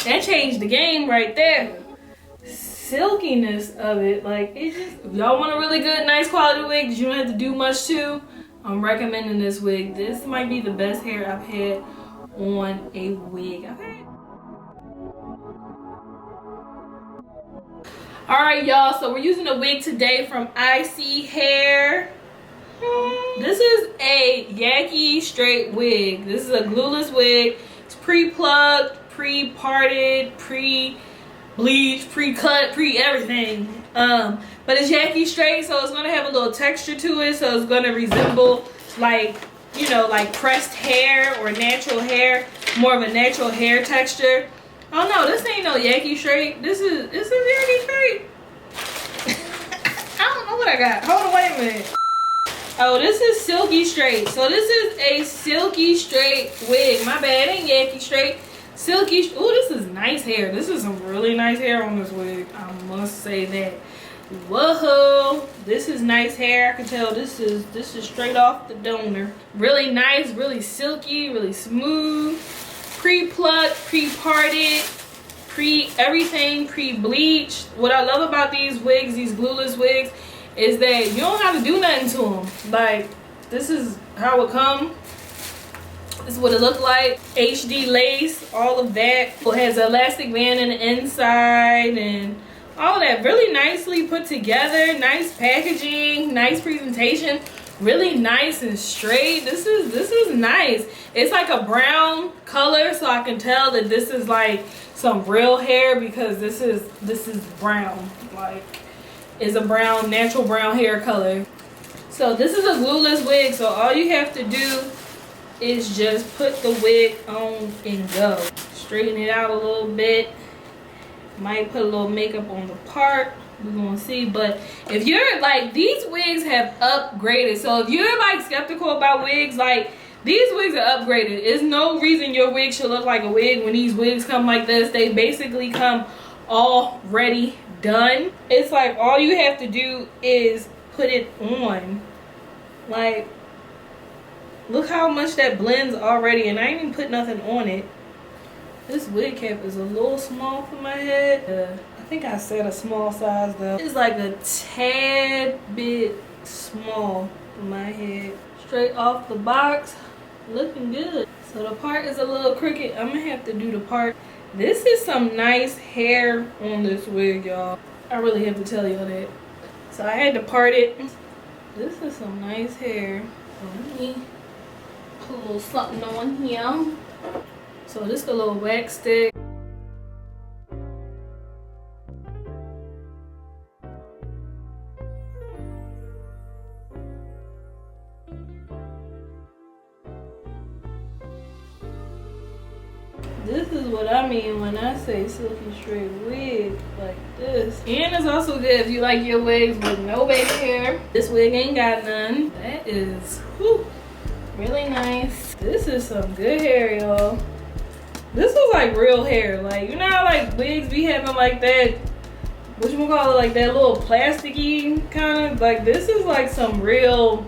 That changed the game right there. Silkiness of it, like it just, if y'all want a really good, nice quality wig, you don't have to do much to, I'm recommending this wig. This might be the best hair I've had on a wig. Alright y'all, so we're using a wig today from Isee hair. This is a Yaki straight wig. This is a glueless wig. It's pre-plugged, pre-parted, pre-bleached, pre-cut, pre-everything. But it's Yaki straight, so it's gonna have a little texture to it, so it's gonna resemble like, you know, like pressed hair or natural hair, more of a natural hair texture. Oh no, this ain't no Yaki straight. This is Yaki straight. I don't know what I got. Hold on, wait a minute. Oh, this is silky straight. So this is a silky straight wig. My bad, it ain't Yaki straight. Silky. Oh, this is nice hair. This is some really nice hair on this wig. I must say that. Whoa, this is nice hair. I can tell this is straight off the donor. Really nice, really silky, really smooth. Pre-plucked, pre-parted, pre-everything, pre-bleached. What I love about these wigs, these glueless wigs, is that you don't have to do nothing to them. Like, this is how it come. This is what it look like. HD lace, all of that. It has an elastic band in the inside and all that. Really nicely put together. Nice packaging, nice presentation. Really nice and straight. This is nice. It's like a brown color, so I can tell that this is like some real hair because this is brown. Like, it's a brown, natural brown hair color. So this is a glueless wig, so all you have to do is just put the wig on and go. Straighten it out a little bit. Might put a little makeup on the part. We're gonna see. But if you're like, these wigs have upgraded. So if you're like skeptical about wigs, like these wigs are upgraded. There's no reason your wig should look like a wig when these wigs come like this. They basically come already done. It's like all you have to do is put it on. Like, look how much that blends already, and I ain't even put nothing on it. This wig cap is a little small for my head. I think I said a small size though. It's like a tad bit small for my head. Straight off the box, looking good. So the part is a little crooked. I'm gonna have to do the part. This is some nice hair on this wig, y'all. I really have to tell y'all that. So I had to part it. This is some nice hair. Let me put a little something on here. So this is a little wax stick. This is what I mean when I say silky straight wig, like this. And it's also good if you like your wigs with no baby hair. This wig ain't got none. That is, whew, really nice. This is some good hair, y'all. This is like real hair. Like, you know how like wigs be having like that, what you call it, like that little plasticky kind of, like this is like some real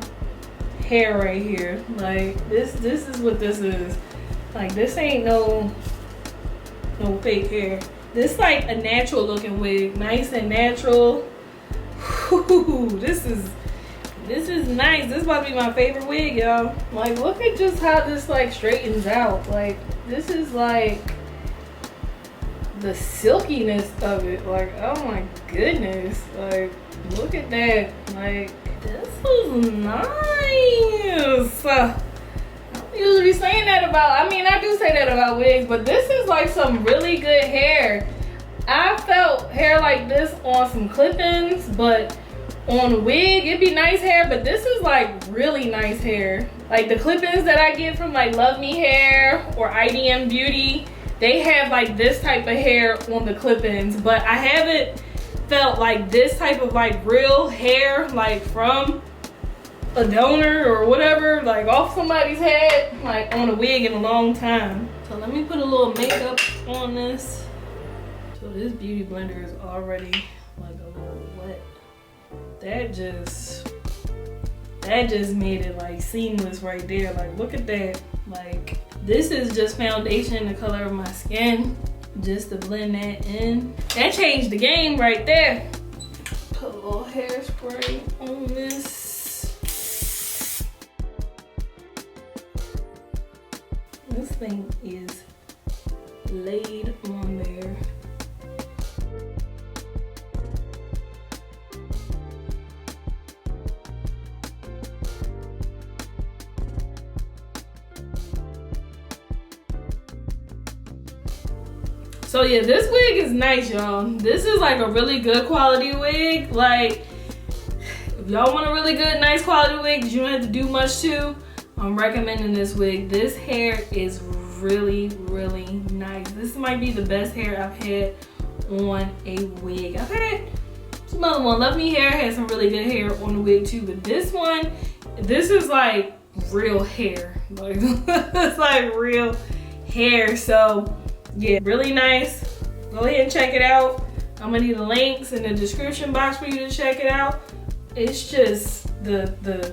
hair right here. Like this is what this is. Like, this ain't no fake hair. This like a natural looking wig, nice and natural. Whew, this is nice. This is about to be my favorite wig, y'all. Like, look at just how this like straightens out. Like, this is like the silkiness of it. Like, oh my goodness. Like, look at that. Like, this is nice. Usually be saying that about, I mean, I do say that about wigs, but this is like some really good hair. I felt hair like this on some clip-ins, but on a wig it'd be nice hair, but this is like really nice hair. Like the clip-ins that I get from like Love Me Hair or IDM Beauty, they have like this type of hair on the clip-ins, but I haven't felt like this type of like real hair like from a donor or whatever, like off somebody's head, like on a wig in a long time. So let me put a little makeup on this. So this beauty blender is already like a little wet. That just made it like seamless right there. Like, look at that. Like, this is just foundation in the color of my skin. just to blend that in. That changed the game right there. Put a little hairspray on this. This thing is laid on there. So yeah, this wig is nice, y'all. This is like a really good quality wig. Like, if y'all want a really good, nice quality wig that you don't have to do much to, I'm recommending this wig. This hair is really, really nice. This might be the best hair I've had on a wig. I've had some other one. Love Me Hair had some really good hair on the wig too, but this one, this is like real hair. Like, it's like real hair. So yeah, really nice. Go ahead and check it out. I'm gonna need the links in the description box for you to check it out. It's just the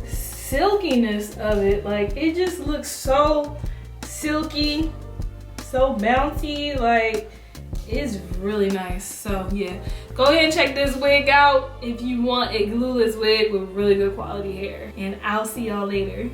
silkiness of it. Like, it just looks so silky, so bouncy. Like, it's really nice. So yeah, go ahead and check this wig out if you want a glueless wig with really good quality hair. And I'll see y'all later.